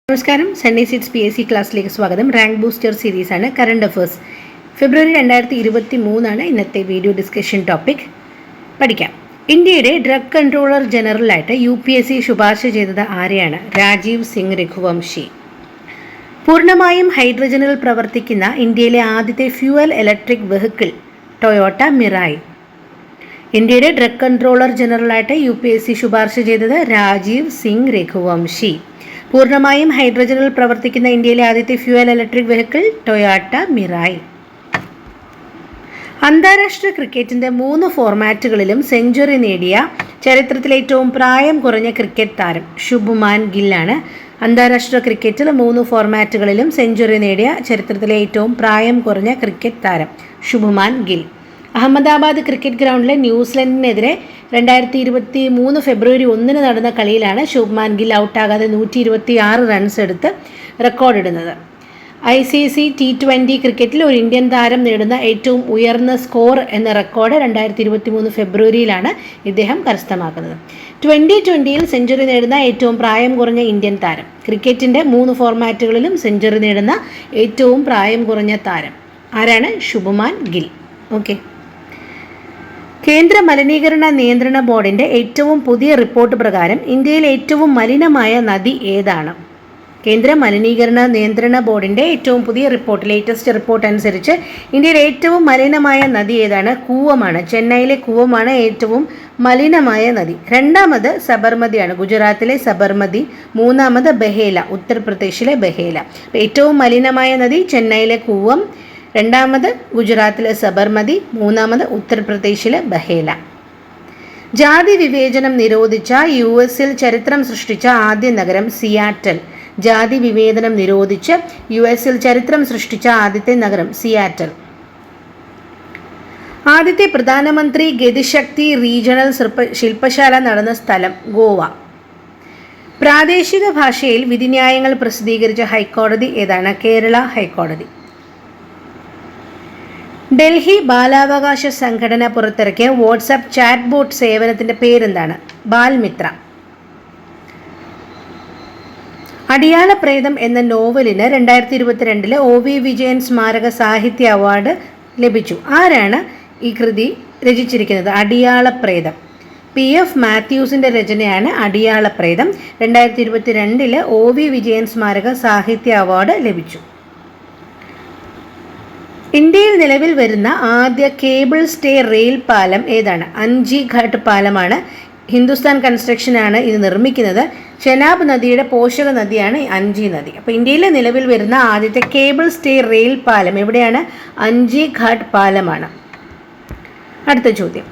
നമസ്കാരം. Sunny seats PSC ക്ലാസ്സിലേക്ക് സ്വാഗതം. റാങ്ക് ബൂസ്റ്റർ സീരീസാണ്. കറണ്ട് അഫേഴ്സ് ഫെബ്രുവരി 2023 ഇന്നത്തെ വീഡിയോ ഡിസ്കഷൻ ടോപ്പിക്. പഠിക്കാം. ഇന്ത്യയുടെ ഡ്രഗ് കൺട്രോളർ ജനറലായിട്ട് UPSC ശുപാർശ ചെയ്തത് ആരെയാണ്? രാജീവ് സിംഗ് രഘുവംശി. പൂർണ്ണമായും ഹൈഡ്രജനിൽ പ്രവർത്തിക്കുന്ന ഇന്ത്യയിലെ ആദ്യത്തെ fuel electric vehicle Toyota Mirai. ഇന്ത്യയുടെ ഡ്രഗ് കൺട്രോളർ ജനറലായിട്ട് UPSC ശുപാർശ ചെയ്തത് രാജീവ് സിംഗ് രഘുവംശി. പൂർണ്ണമായും ഹൈഡ്രജനിൽ പ്രവർത്തിക്കുന്ന ഇന്ത്യയിലെ ആദ്യത്തെ fuel electric vehicle Toyota Mirai. അന്താരാഷ്ട്ര ക്രിക്കറ്റിൻ്റെ 3 ഫോർമാറ്റുകളിലും സെഞ്ചുറി നേടിയ ചരിത്രത്തിലെ ഏറ്റവും പ്രായം കുറഞ്ഞ ക്രിക്കറ്റ് താരം ശുഭ്മാൻ ഗില്ലാണ്. അന്താരാഷ്ട്ര ക്രിക്കറ്റിൽ 3 ഫോർമാറ്റുകളിലും സെഞ്ചുറി നേടിയ ചരിത്രത്തിലെ ഏറ്റവും പ്രായം കുറഞ്ഞ ക്രിക്കറ്റ് താരം ശുഭ്മാൻ ഗിൽ. അഹമ്മദാബാദ് ക്രിക്കറ്റ് ഗ്രൗണ്ടിലെ ന്യൂസിലൻഡിനെതിരെ 2023 ഫെബ്രുവരി 1 നടന്ന കളിയിലാണ് ശുഭ്മാൻ ഗിൽ ഔട്ടാകാതെ 126 റൺസ് എടുത്ത് റെക്കോർഡിടുന്നത്. ICC T20 ക്രിക്കറ്റിൽ ഒരു ഇന്ത്യൻ താരം നേടുന്ന ഏറ്റവും ഉയർന്ന സ്കോർ എന്ന റെക്കോർഡ് 2023 ഫെബ്രുവരിയിലാണ് ഇദ്ദേഹം കരസ്ഥമാക്കുന്നത്. 2020 സെഞ്ചുറി നേടുന്ന ഏറ്റവും പ്രായം കുറഞ്ഞ ഇന്ത്യൻ താരം. ക്രിക്കറ്റിൻ്റെ 3 ഫോർമാറ്റുകളിലും സെഞ്ചുറി നേടുന്ന ഏറ്റവും പ്രായം കുറഞ്ഞ താരം ആരാണ്? ശുഭ്മാൻ ഗിൽ. ഓക്കെ. കേന്ദ്ര മലിനീകരണ നിയന്ത്രണ ബോർഡിൻ്റെ ഏറ്റവും പുതിയ റിപ്പോർട്ട് പ്രകാരം ഇന്ത്യയിലെ ഏറ്റവും മലിനമായ നദി ഏതാണ്? കേന്ദ്ര മലിനീകരണ നിയന്ത്രണ ബോർഡിൻ്റെ ഏറ്റവും പുതിയ റിപ്പോർട്ട്, ലേറ്റസ്റ്റ് റിപ്പോർട്ട് അനുസരിച്ച് ഇന്ത്യയിലെ ഏറ്റവും മലിനമായ നദി ഏതാണ്? കൂവമാണ്. ചെന്നൈയിലെ കൂവമാണ് ഏറ്റവും മലിനമായ നദി. രണ്ടാമത് സബർമതിയാണ്, ഗുജറാത്തിലെ സബർമതി. മൂന്നാമത് ബഹേല, ഉത്തർപ്രദേശിലെ ബഹേല. ഏറ്റവും മലിനമായ നദി ചെന്നൈയിലെ കൂവം, രണ്ടാമത് ഗുജറാത്തിലെ സബർമതി, മൂന്നാമത് ഉത്തർപ്രദേശിലെ ബഹേല. ജാതി വിവേചനം നിരോധിച്ച US ചരിത്രം സൃഷ്ടിച്ച ആദ്യ നഗരം സിയാറ്റൽ. ജാതി വിവേചനം നിരോധിച്ച് US ചരിത്രം സൃഷ്ടിച്ച ആദ്യത്തെ നഗരം സിയാറ്റൽ. ആദ്യത്തെ പ്രധാനമന്ത്രി ഗതിശക്തി റീജിയണൽ ശില്പശാല നടന്ന സ്ഥലം ഗോവ. പ്രാദേശിക ഭാഷയിൽ വിധിന്യായങ്ങൾ പ്രസിദ്ധീകരിച്ച ഹൈക്കോടതി ഏതാണ്? കേരള ഹൈക്കോടതി. ഡൽഹി ബാലാവകാശ സംഘടന പുറത്തിറക്കിയ വാട്സാപ്പ് ചാറ്റ് ബോട്ട് സേവനത്തിൻ്റെ പേരെന്താണ്? ബാൽമിത്ര. അടിയാളപ്രേതം എന്ന നോവലിന് 2022 OV വിജയൻ സ്മാരക സാഹിത്യ അവാർഡ് ലഭിച്ചു. ആരാണ് ഈ കൃതി രചിച്ചിരിക്കുന്നത്? അടിയാളപ്രേതം. PF മാത്യൂസിൻ്റെ രചനയാണ് അടിയാളപ്രേതം. 2022 OV വിജയൻ സ്മാരക സാഹിത്യ അവാർഡ് ലഭിച്ചു. ഇന്ത്യയിൽ നിലവിൽ വരുന്ന ആദ്യ കേബിൾ സ്റ്റേ റെയിൽ പാലം ഏതാണ്? അഞ്ചി ഘാട്ട് പാലമാണ്. ഹിന്ദുസ്ഥാൻ കൺസ്ട്രക്ഷനാണ് ഇത് നിർമ്മിക്കുന്നത്. ചെനാബ് നദിയുടെ പോഷക നദിയാണ് അഞ്ചി നദി. അപ്പോൾ ഇന്ത്യയിൽ നിലവിൽ വരുന്ന ആദ്യത്തെ കേബിൾ സ്റ്റേ റെയിൽ പാലം എവിടെയാണ്? അഞ്ചി ഘാട്ട് പാലമാണ്. അടുത്ത ചോദ്യം.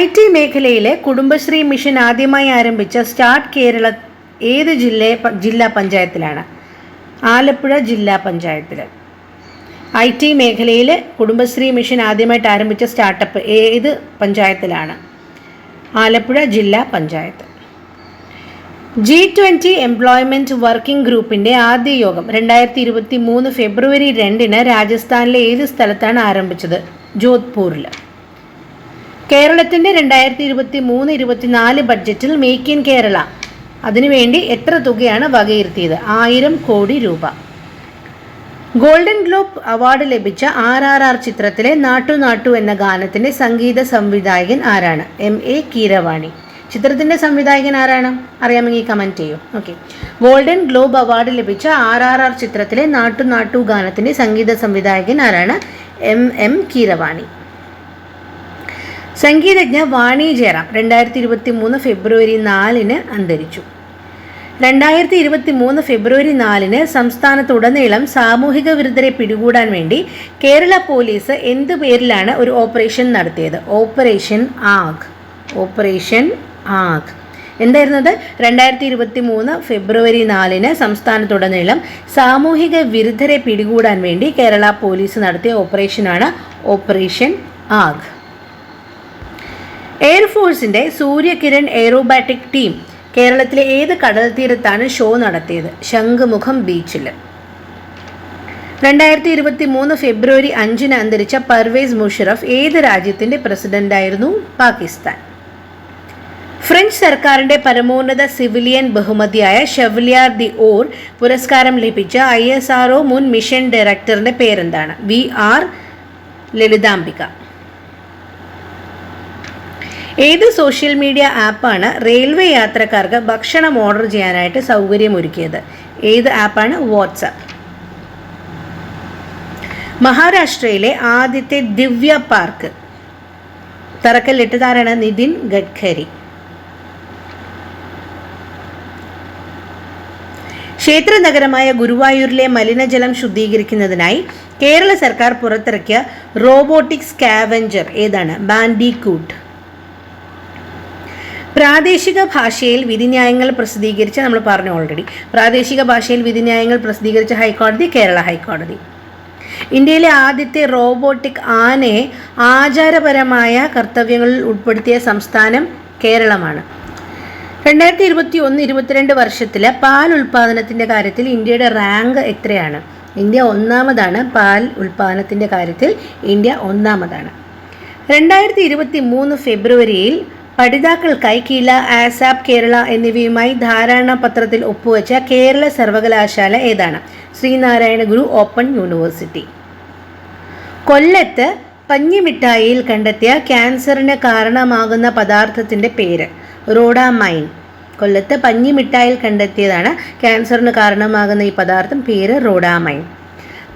IT മേഖലയിലെ കുടുംബശ്രീ മിഷൻ ആദ്യമായി ആരംഭിച്ച സ്റ്റാർട്ട് കേരള ഏത് ജില്ലാ പഞ്ചായത്തിലാണ്? ആലപ്പുഴ ജില്ലാ പഞ്ചായത്തിൽ. IT മേഖലയിൽ കുടുംബശ്രീ മിഷൻ ആദ്യമായിട്ട് ആരംഭിച്ച സ്റ്റാർട്ടപ്പ് ഏത് പഞ്ചായത്തിലാണ്? ആലപ്പുഴ ജില്ലാ പഞ്ചായത്ത്. G20 എംപ്ലോയ്മെൻറ്റ് വർക്കിംഗ് ഗ്രൂപ്പിൻ്റെ ആദ്യ യോഗം 2023 ഫെബ്രുവരി 2 രാജസ്ഥാനിലെ ഏത് സ്ഥലത്താണ് ആരംഭിച്ചത്? ജോധ്പൂരിൽ. കേരളത്തിൻ്റെ 2023-24 ബഡ്ജറ്റിൽ മേക്ക് ഇൻ കേരള അതിനുവേണ്ടി എത്ര തുകയാണ് വകയിരുത്തിയത്? 1000 കോടി രൂപ. ഗോൾഡൻ ഗ്ലോബ് അവാർഡ് ലഭിച്ച RRR ചിത്രത്തിലെ നാട്ടു നാട്ടു എന്ന ഗാനത്തിൻ്റെ സംഗീത സംവിധായകൻ ആരാണ്? MA കീരവാണി. ചിത്രത്തിൻ്റെ സംവിധായകൻ ആരാണ്? അറിയാമെങ്കിൽ കമൻറ്റ് ചെയ്യൂ. ഓക്കെ. ഗോൾഡൻ ഗ്ലോബ് അവാർഡ് ലഭിച്ച RRR ചിത്രത്തിലെ നാട്ടു നാട്ടു ഗാനത്തിൻ്റെ സംഗീത സംവിധായകൻ ആരാണ്? MM കീരവാണി. സംഗീതജ്ഞ വാണി ജയറാം 2023 ഫെബ്രുവരി 4 അന്തരിച്ചു. 2023 ഫെബ്രുവരി 4 സംസ്ഥാനത്തുടനീളം സാമൂഹിക വിരുദ്ധരെ പിടികൂടാൻ വേണ്ടി കേരള പോലീസ് എന്ത് പേരിലാണ് ഒരു ഓപ്പറേഷൻ നടത്തിയത്? ഓപ്പറേഷൻ ആഗ്. ഓപ്പറേഷൻ ആഗ് എന്തായിരുന്നത്? 2023 ഫെബ്രുവരി 4 സംസ്ഥാനത്തുടനീളം സാമൂഹിക വിരുദ്ധരെ പിടികൂടാൻ വേണ്ടി കേരള പോലീസ് നടത്തിയ ഓപ്പറേഷനാണ് ഓപ്പറേഷൻ ആഗ്. എയർഫോഴ്സിൻ്റെ സൂര്യകിരൺ എയ്റോബാറ്റിക് ടീം കേരളത്തിലെ ഏത് കടൽ തീരത്താണ് ഷോ നടത്തിയത്? ശംഖുമുഖം ബീച്ചിൽ. 2023 ഫെബ്രുവരി 5 അന്തരിച്ച പർവേസ് മുഷറഫ് ഏത് രാജ്യത്തിൻ്റെ പ്രസിഡന്റായിരുന്നു? പാകിസ്ഥാൻ. ഫ്രഞ്ച് സർക്കാരിൻ്റെ പരമോന്നത സിവിലിയൻ ബഹുമതിയായ ഷെവലിയർ ദി ഓർ പുരസ്കാരം ലഭിച്ച ISRO മുൻ മിഷൻ ഡയറക്ടറിൻ്റെ പേരെന്താണ്? VR ലളിതാംബിക. ഏത് സോഷ്യൽ മീഡിയ ആപ്പാണ് റെയിൽവേ യാത്രക്കാർക്ക് ഭക്ഷണം ഓർഡർ ചെയ്യാനായിട്ട് സൗകര്യമൊരുക്കിയത്? ഏത് ആപ്പാണ്? വാട്സാപ്പ്. മഹാരാഷ്ട്രയിലെ ആദ്യത്തെ ദിവ്യ പാർക്ക് തറക്കല്ലിട്ടതാരാണ്? നിതിൻ ഗഡ്കരി. ക്ഷേത്ര നഗരമായ ഗുരുവായൂരിലെ മലിനജലം ശുദ്ധീകരിക്കുന്നതിനായി കേരള സർക്കാർ പുറത്തിറക്കിയ റോബോട്ടിക് സ്കാവഞ്ചർ ഏതാണ്? ബാൻഡിക്കൂട്ട്. പ്രാദേശിക ഭാഷയിൽ വിധിന്യായങ്ങൾ പ്രസിദ്ധീകരിച്ച, നമ്മൾ പറഞ്ഞു ഓൾറെഡി, പ്രാദേശിക ഭാഷയിൽ വിധിന്യായങ്ങൾ പ്രസിദ്ധീകരിച്ച ഹൈക്കോടതി കേരള ഹൈക്കോടതി. ഇന്ത്യയിലെ ആദ്യത്തെ റോബോട്ടിക് ആനയെ ആചാരപരമായ കർത്തവ്യങ്ങളിൽ ഉൾപ്പെടുത്തിയ സംസ്ഥാനം കേരളമാണ്. 2021-22 വർഷത്തിലെ പാൽ ഉൽപ്പാദനത്തിൻ്റെ കാര്യത്തിൽ ഇന്ത്യയുടെ റാങ്ക് എത്രയാണ്? ഇന്ത്യ ഒന്നാമതാണ്. പാൽ ഉൽപ്പാദനത്തിൻ്റെ കാര്യത്തിൽ ഇന്ത്യ ഒന്നാമതാണ്. 2023 ഫെബ്രുവരിയിൽ പഠിതാക്കൾക്കായി കില, ആസാപ് കേരള എന്നിവയുമായി ധാരണാപത്രത്തിൽ ഒപ്പുവെച്ച കേരള സർവകലാശാല ഏതാണ്? ശ്രീനാരായണ ഗുരു ഓപ്പൺ യൂണിവേഴ്സിറ്റി. കൊല്ലത്ത് പഞ്ഞിമിഠായിയിൽ കണ്ടെത്തിയ ക്യാൻസറിന് കാരണമാകുന്ന പദാർത്ഥത്തിൻ്റെ പേര്? റോഡാമൈൻ. കൊല്ലത്ത് പഞ്ഞിമിഠായിൽ കണ്ടെത്തിയതാണ് ക്യാൻസറിന് കാരണമാകുന്ന ഈ പദാർത്ഥം. പേര് റോഡാമൈൻ.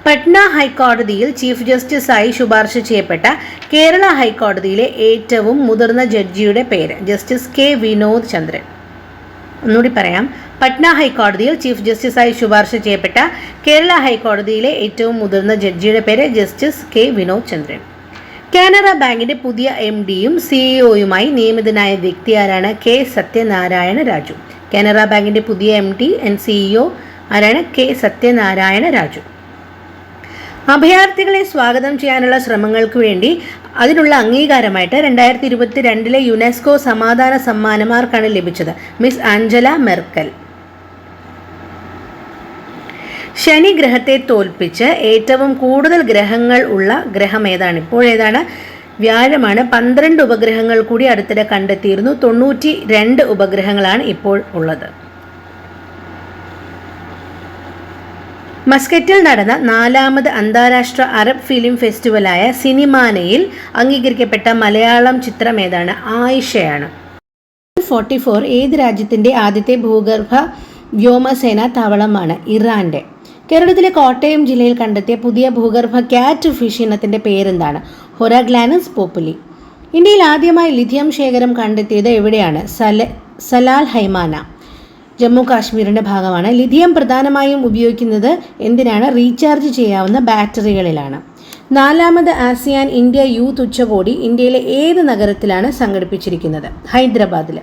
പട്ന ഹൈക്കോടതിയിൽ ചീഫ് ജസ്റ്റിസായി ശുപാർശ ചെയ്യപ്പെട്ട കേരള ഹൈക്കോടതിയിലെ ഏറ്റവും മുതിർന്ന ജഡ്ജിയുടെ പേര്? ജസ്റ്റിസ് K വിനോദ് ചന്ദ്രൻ. ഒന്നുകൂടി പറയാം. പട്ന ഹൈക്കോടതിയിൽ ചീഫ് ജസ്റ്റിസായി ശുപാർശ ചെയ്യപ്പെട്ട കേരള ഹൈക്കോടതിയിലെ ഏറ്റവും മുതിർന്ന ജഡ്ജിയുടെ പേര്? ജസ്റ്റിസ് K വിനോദ് ചന്ദ്രൻ. കാനറ ബാങ്കിന്റെ പുതിയ MDയും CEOയുമായി നിയമിതനായ വ്യക്തി ആരാണ്? K സത്യനാരായണ രാജു. കാനറ ബാങ്കിന്റെ പുതിയ MD ആൻഡ് CEO ആരാണ്? K സത്യനാരായണ രാജു. അഭയാർത്ഥികളെ സ്വാഗതം ചെയ്യാനുള്ള ശ്രമങ്ങൾക്ക് വേണ്ടി അതിനുള്ള അംഗീകാരമായിട്ട് 2022 യുനെസ്കോ സമാധാന സമ്മാനം ആർക്കാണ് ലഭിച്ചത്? Miss Angela Merkel. ശനി ഗ്രഹത്തെ തോൽപ്പിച്ച് ഏറ്റവും കൂടുതൽ ഗ്രഹങ്ങൾ ഉള്ള ഗ്രഹം ഏതാണ്? ഇപ്പോഴേതാണ്? വ്യാഴമാണ്. 12 ഉപഗ്രഹങ്ങൾ കൂടി അടുത്തിടെ കണ്ടെത്തിയിരുന്നു. 92 ഉപഗ്രഹങ്ങളാണ് ഇപ്പോൾ ഉള്ളത്. മസ്കറ്റിൽ നടന്ന 4ാമത് അന്താരാഷ്ട്ര അറബ് ഫിലിം ഫെസ്റ്റിവലായ സിനിമാനയിൽ അംഗീകരിക്കപ്പെട്ട മലയാളം ചിത്രം ഏതാണ്? ആയിഷയാണ്. 44 ഏത് രാജ്യത്തിൻ്റെ ആദ്യത്തെ ഭൂഗർഭ വ്യോമസേനാ താവളമാണ്? ഇറാൻ്റെ. കേരളത്തിലെ കോട്ടയം ജില്ലയിൽ കണ്ടെത്തിയ പുതിയ ഭൂഗർഭ ക്യാറ്റ് ഫിഷ് ഇനത്തിൻ്റെ പേരെന്താണ്? ഹൊറാഗ്ലാനസ് പോപ്പുലി. ഇന്ത്യയിൽ ആദ്യമായി ലിഥിയം ശേഖരം കണ്ടെത്തിയത് എവിടെയാണ്? സലാൽ ഹൈമാന, ജമ്മു കാശ്മീരിൻ്റെ ഭാഗമാണ്. ലിഥിയം പ്രധാനമായും ഉപയോഗിക്കുന്നത് എന്തിനാണ്? റീചാർജ് ചെയ്യാവുന്ന ബാറ്ററികളിലാണ്. 4ാമത് ആസിയാൻ ഇന്ത്യ യൂത്ത് ഉച്ചകോടി ഇന്ത്യയിലെ ഏത് നഗരത്തിലാണ് സംഘടിപ്പിച്ചിരിക്കുന്നത്? ഹൈദരാബാദിൽ.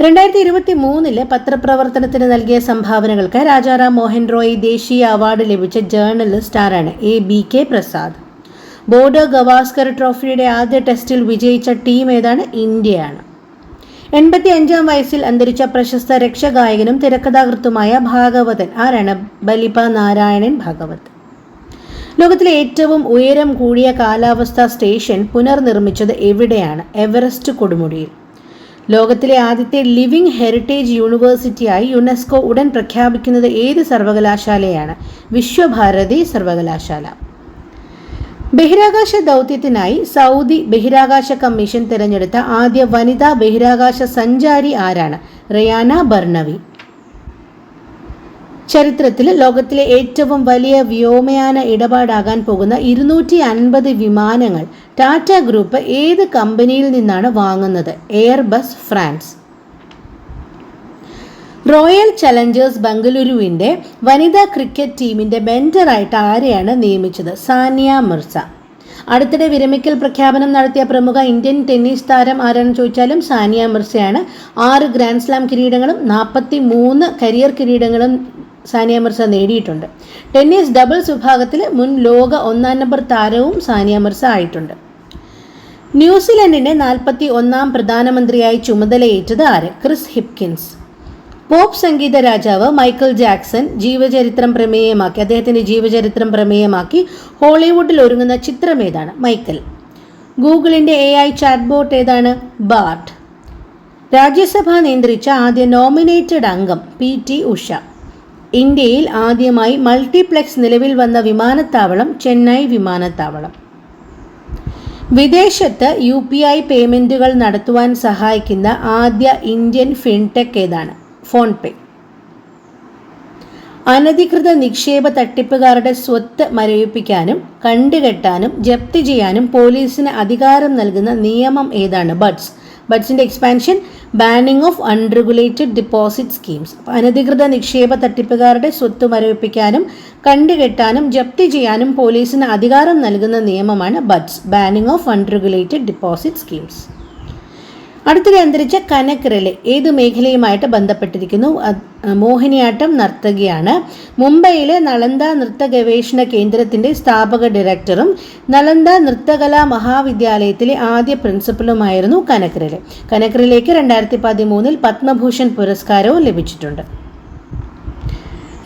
2023 പത്രപ്രവർത്തനത്തിന് നൽകിയ സംഭാവനകൾക്ക് രാജാറാം മോഹൻ റോയ് ദേശീയ അവാർഡ് ലഭിച്ച ജേർണലിസ്റ്റ് ആരാണ്? ABK പ്രസാദ്. ബോർഡർ ഗവാസ്കർ ട്രോഫിയുടെ ആദ്യ ടെസ്റ്റിൽ വിജയിച്ച ടീം ഏതാണ്? ഇന്ത്യയാണ്. 85-ാം വയസ്സിൽ അന്തരിച്ച പ്രശസ്ത രക്ഷഗായകനും തിരക്കഥാകൃത്തുമായ ഭാഗവതൻ ആരാണ്? ബലിപ നാരായണൻ ഭാഗവത്. ലോകത്തിലെ ഏറ്റവും ഉയരം കൂടിയ കാലാവസ്ഥാ സ്റ്റേഷൻ പുനർനിർമ്മിച്ചത് എവിടെയാണ്? എവറസ്റ്റ് കൊടുമുടിയിൽ. ലോകത്തിലെ ആദ്യത്തെ ലിവിംഗ് ഹെറിറ്റേജ് യൂണിവേഴ്സിറ്റിയായി യുനെസ്കോ ഉടൻ പ്രഖ്യാപിക്കുന്നത് ഏത് സർവകലാശാലയാണ്? വിശ്വഭാരതി സർവകലാശാല. ബഹിരാകാശ ദൗത്യത്തിനായി സൗദി ബഹിരാകാശ കമ്മീഷൻ തിരഞ്ഞെടുത്ത ആദ്യ വനിതാ ബഹിരാകാശ സഞ്ചാരി ആരാണ്? റയാന ബർണവി. ചരിത്രത്തിൽ ലോകത്തിലെ ഏറ്റവും വലിയ വ്യോമയാന ഇടപാടാകാൻ പോകുന്ന 250 വിമാനങ്ങൾ ടാറ്റ ഗ്രൂപ്പ് ഏത് കമ്പനിയിൽ നിന്നാണ് വാങ്ങുന്നത്? Airbus France. റോയൽ ചലഞ്ചേഴ്സ് ബംഗളൂരുവിൻ്റെ വനിതാ ക്രിക്കറ്റ് ടീമിൻ്റെ മെന്ററായിട്ട് ആരെയാണ് നിയമിച്ചത്? സാനിയ മിർസ. അടുത്തിടെ വിരമിക്കൽ പ്രഖ്യാപനം നടത്തിയ പ്രമുഖ ഇന്ത്യൻ ടെന്നീസ് താരം ആരാണെന്ന് ചോദിച്ചാലും സാനിയ മിർസയാണ്. 6 ഗ്രാൻഡ് സ്ലാം കിരീടങ്ങളും 43 കരിയർ കിരീടങ്ങളും സാനിയ മിർസ നേടിയിട്ടുണ്ട്. ടെന്നീസ് ഡബിൾസ് വിഭാഗത്തിൽ മുൻ ലോക 1-ാം നമ്പർ താരവും സാനിയ മിർസ ആയിട്ടുണ്ട്. ന്യൂസിലൻഡിൻ്റെ 41-ാം പ്രധാനമന്ത്രിയായി ചുമതലയേറ്റത് ആര്? Chris Hipkins. പോപ്പ് സംഗീത രാജാവ് മൈക്കിൾ ജാക്സൺ അദ്ദേഹത്തിൻ്റെ ജീവചരിത്രം പ്രമേയമാക്കി ഹോളിവുഡിൽ ഒരുങ്ങുന്ന ചിത്രം ഏതാണ്? മൈക്കൽ. ഗൂഗിളിൻ്റെ AI ചാറ്റ്ബോട്ട് ഏതാണ്? ബാർട്ട്. രാജ്യസഭ നിയന്ത്രിച്ച ആദ്യ നോമിനേറ്റഡ് അംഗം PT ഉഷ. ഇന്ത്യയിൽ ആദ്യമായി മൾട്ടിപ്ലെക്സ് നിലവിൽ വന്ന വിമാനത്താവളം ചെന്നൈ വിമാനത്താവളം. വിദേശത്ത് UPI പേയ്മെൻറ്റുകൾ നടത്തുവാൻ സഹായിക്കുന്ന ആദ്യ ഇന്ത്യൻ ഫിൻടെക് ഏതാണ്? ഫോൺപേ. അനധികൃത നിക്ഷേപ തട്ടിപ്പുകാരുടെ സ്വത്ത് മരവിപ്പിക്കാനും കണ്ടുകെട്ടാനും ജപ്തി ചെയ്യാനും പോലീസിന് അധികാരം നൽകുന്ന നിയമം ഏതാണ്? ബഡ്സിൻ്റെ expansion banning of unregulated deposit schemes. അനധികൃത നിക്ഷേപ തട്ടിപ്പുകാരുടെ സ്വത്ത് മരവിപ്പിക്കാനും കണ്ടുകെട്ടാനും ജപ്തി ചെയ്യാനും പോലീസിന് അധികാരം നൽകുന്ന നിയമമാണ് buds, banning of unregulated deposit schemes. അടുത്തിടെ അന്തരിച്ച കനക് റെലെ ഏത് മേഖലയുമായിട്ട് ബന്ധപ്പെട്ടിരിക്കുന്നു? മോഹിനിയാട്ടം നർത്തകിയാണ്. മുംബൈയിലെ നളന്ദ നൃത്ത ഗവേഷണ കേന്ദ്രത്തിൻ്റെ സ്ഥാപക ഡയറക്ടറും നളന്ദ നൃത്തകലാ മഹാവിദ്യാലയത്തിലെ ആദ്യ പ്രിൻസിപ്പലുമായിരുന്നു കനക് റെലെ. കനക് റെലേക്ക് 2013 പത്മഭൂഷൺ പുരസ്കാരവും ലഭിച്ചിട്ടുണ്ട്.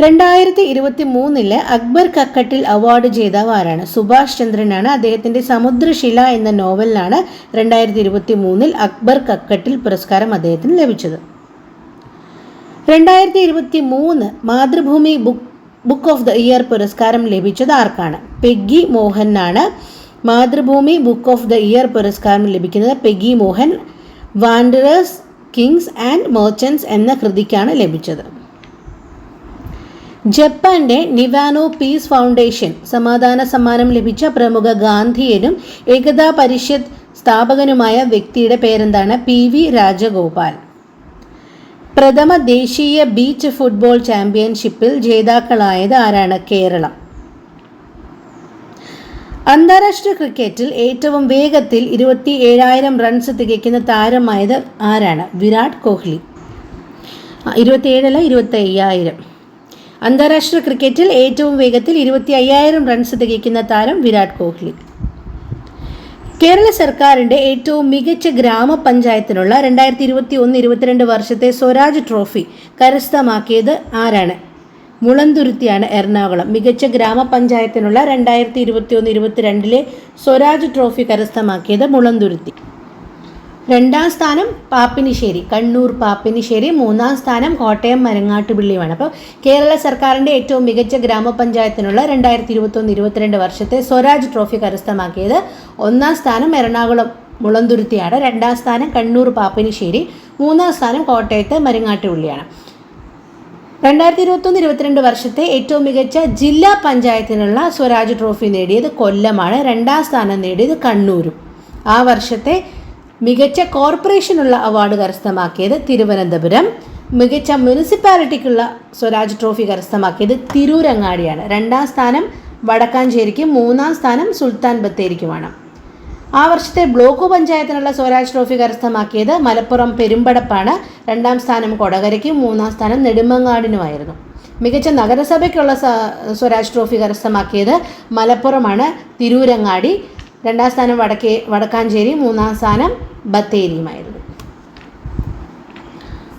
2023 അക്ബർ കക്കട്ടിൽ അവാർഡ് ജേതാവ് ആരാണ്? സുഭാഷ് ചന്ദ്രനാണ്. അദ്ദേഹത്തിൻ്റെ സമുദ്രശില എന്ന നോവലിനാണ് 2023 അക്ബർ കക്കട്ടിൽ പുരസ്കാരം അദ്ദേഹത്തിന് ലഭിച്ചത്. 2023 Mathrubhumi book of the year പുരസ്കാരം ലഭിച്ചത് ആർക്കാണ്? പെഗ്ഗി മോഹനാണ്. Mathrubhumi book of the year പുരസ്കാരം ലഭിക്കുന്നത് Peggy Mohan. Wanderers, Kings and Merchants എന്ന കൃതിക്കാണ് ലഭിച്ചത്. ജപ്പാന്റെ നിവാനോ പീസ് ഫൗണ്ടേഷൻ സമാധാന സമ്മാനം ലഭിച്ച പ്രമുഖ ഗാന്ധിയനും ഏകതാ പരിഷത്ത് സ്ഥാപകനുമായ വ്യക്തിയുടെ പേരെന്താണ്? PV രാജഗോപാൽ. പ്രഥമ ദേശീയ ബീച്ച് ഫുട്ബോൾ ചാമ്പ്യൻഷിപ്പിൽ ജേതാക്കളായത് ആരാണ്? കേരളം. അന്താരാഷ്ട്ര ക്രിക്കറ്റിൽ ഏറ്റവും വേഗത്തിൽ 27,000 റൺസ് തികയ്ക്കുന്ന താരമായത് ആരാണ്? വിരാട് കോഹ്ലി. 25,000. അന്താരാഷ്ട്ര ക്രിക്കറ്റിൽ ഏറ്റവും വേഗത്തിൽ 25,000 റൺസ് തികയ്ക്കുന്ന താരം വിരാട് കോഹ്ലി. കേരള സർക്കാരിൻ്റെ ഏറ്റവും മികച്ച ഗ്രാമപഞ്ചായത്തിനുള്ള 2021-22 വർഷത്തെ സ്വരാജ് ട്രോഫി കരസ്ഥമാക്കിയത് ആരാണ്? മുളന്തുരുത്തിയാണ്, എറണാകുളം. മികച്ച ഗ്രാമപഞ്ചായത്തിനുള്ള 2021-22 സ്വരാജ് ട്രോഫി കരസ്ഥമാക്കിയത് മുളന്തുരുത്തി. 2ാം സ്ഥാനം പാപ്പിനിശ്ശേരി, കണ്ണൂർ പാപ്പിനിശ്ശേരി. 3ാം സ്ഥാനം കോട്ടയം മരങ്ങാട്ടുപിള്ളിയുമാണ്. അപ്പോൾ കേരള സർക്കാരിൻ്റെ ഏറ്റവും മികച്ച ഗ്രാമപഞ്ചായത്തിനുള്ള 2021-22 വർഷത്തെ സ്വരാജ് ട്രോഫി കരസ്ഥമാക്കിയത് 1ാം സ്ഥാനം എറണാകുളം മുളന്തുരുത്തിയാണ്. 2ാം സ്ഥാനം കണ്ണൂർ പാപ്പിനിശ്ശേരി. 3ാം സ്ഥാനം കോട്ടയത്ത് മരങ്ങാട്ടുപിള്ളിയാണ്. 2021-22 വർഷത്തെ ഏറ്റവും മികച്ച ജില്ലാ പഞ്ചായത്തിനുള്ള സ്വരാജ് ട്രോഫി നേടിയത് കൊല്ലമാണ്. 2ാം സ്ഥാനം നേടിയത് കണ്ണൂരും. ആ വർഷത്തെ മികച്ച കോർപ്പറേഷനുള്ള അവാർഡ് കരസ്ഥമാക്കിയത് തിരുവനന്തപുരം. മികച്ച മുനിസിപ്പാലിറ്റിക്കുള്ള സ്വരാജ് ട്രോഫി കരസ്ഥമാക്കിയത് തിരൂരങ്ങാടിയാണ്. 2ാം സ്ഥാനം വടക്കാഞ്ചേരിക്കും 3ാം സ്ഥാനം സുൽത്താൻ ബത്തേരിക്കുമാണ്. ആ വർഷത്തെ ബ്ലോക്ക് പഞ്ചായത്തിനുള്ള സ്വരാജ് ട്രോഫി കരസ്ഥമാക്കിയത് മലപ്പുറം പെരുമ്പടപ്പാണ്. 2ാം സ്ഥാനം കൊടകരയ്ക്കും 3ാം സ്ഥാനം നെടുമങ്ങാടിനുമായിരുന്നു. മികച്ച നഗരസഭയ്ക്കുള്ള സ്വരാജ് ട്രോഫി കരസ്ഥമാക്കിയത് മലപ്പുറമാണ്, തിരൂരങ്ങാടി. 2ാം സ്ഥാനം വടക്കാഞ്ചേരി, 3ാം സ്ഥാനം ബത്തേരിയുമായിരുന്നു.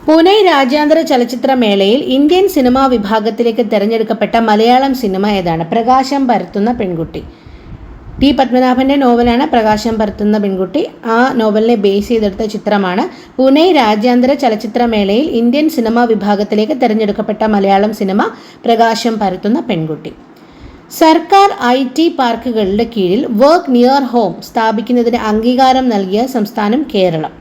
പൂനെ രാജ്യാന്തര ചലച്ചിത്രമേളയിൽ ഇന്ത്യൻ സിനിമാ വിഭാഗത്തിലേക്ക് തിരഞ്ഞെടുക്കപ്പെട്ട മലയാളം സിനിമ ഏതാണ്? പ്രകാശം പരത്തുന്ന പെൺകുട്ടി. T. പത്മനാഭൻ്റെ നോവലാണ് പ്രകാശം പരത്തുന്ന പെൺകുട്ടി. ആ നോവലിനെ ബേസ് ചെയ്തെടുത്ത ചിത്രമാണ്. പൂനെ രാജ്യാന്തര ചലച്ചിത്രമേളയിൽ ഇന്ത്യൻ സിനിമാ വിഭാഗത്തിലേക്ക് തിരഞ്ഞെടുക്കപ്പെട്ട മലയാളം സിനിമ പ്രകാശം പരത്തുന്ന പെൺകുട്ടി. സർക്കാർ IT പാർക്കുകളുടെ കീഴിൽ വർക്ക് നിയർ ഹോം സ്ഥാപിക്കുന്നതിന് അംഗീകാരം നൽകിയ സംസ്ഥാനം കേരളം.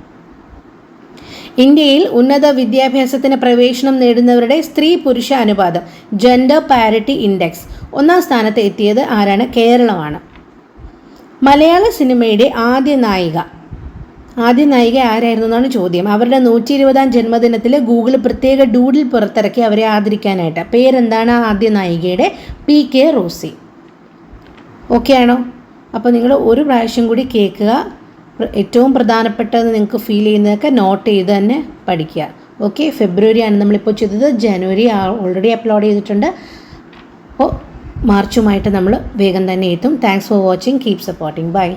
ഇന്ത്യയിൽ ഉന്നത വിദ്യാഭ്യാസത്തിന് പ്രവേശനം നേടുന്നവരുടെ സ്ത്രീ പുരുഷ അനുപാതം ജെൻഡർ പാരിറ്റി ഇൻഡെക്സ് 1ാം സ്ഥാനത്ത് എത്തിയത് ആരാണ്? കേരളമാണ്. മലയാള സിനിമയുടെ ആദ്യ നായിക ആരായിരുന്നു എന്നാണ് ചോദ്യം. അവരുടെ 120ാം ജന്മദിനത്തിൽ ഗൂഗിൾ പ്രത്യേക ഡൂഡിൽ പുറത്തിറക്കി അവരെ ആദരിക്കാനായിട്ട്. പേരെന്താണ് ആദ്യ നായികയുടെ? PK Rossi. ഓക്കെ ആണോ? അപ്പോൾ നിങ്ങൾ ഒരു പ്രാവശ്യം കൂടി കേൾക്കുക. ഏറ്റവും പ്രധാനപ്പെട്ടത് നിങ്ങൾക്ക് ഫീൽ ചെയ്യുന്നതൊക്കെ നോട്ട് ചെയ്ത് തന്നെ പഠിക്കുക. ഓക്കെ, ഫെബ്രുവരിയാണ് നമ്മളിപ്പോൾ ചെയ്തത്. ജനുവരി ഓൾറെഡി അപ്ലോഡ് ചെയ്തിട്ടുണ്ട്. അപ്പോൾ മാർച്ചുമായിട്ട് നമ്മൾ വേഗം തന്നെ എത്തും. Thanks for watching. Keep supporting. By.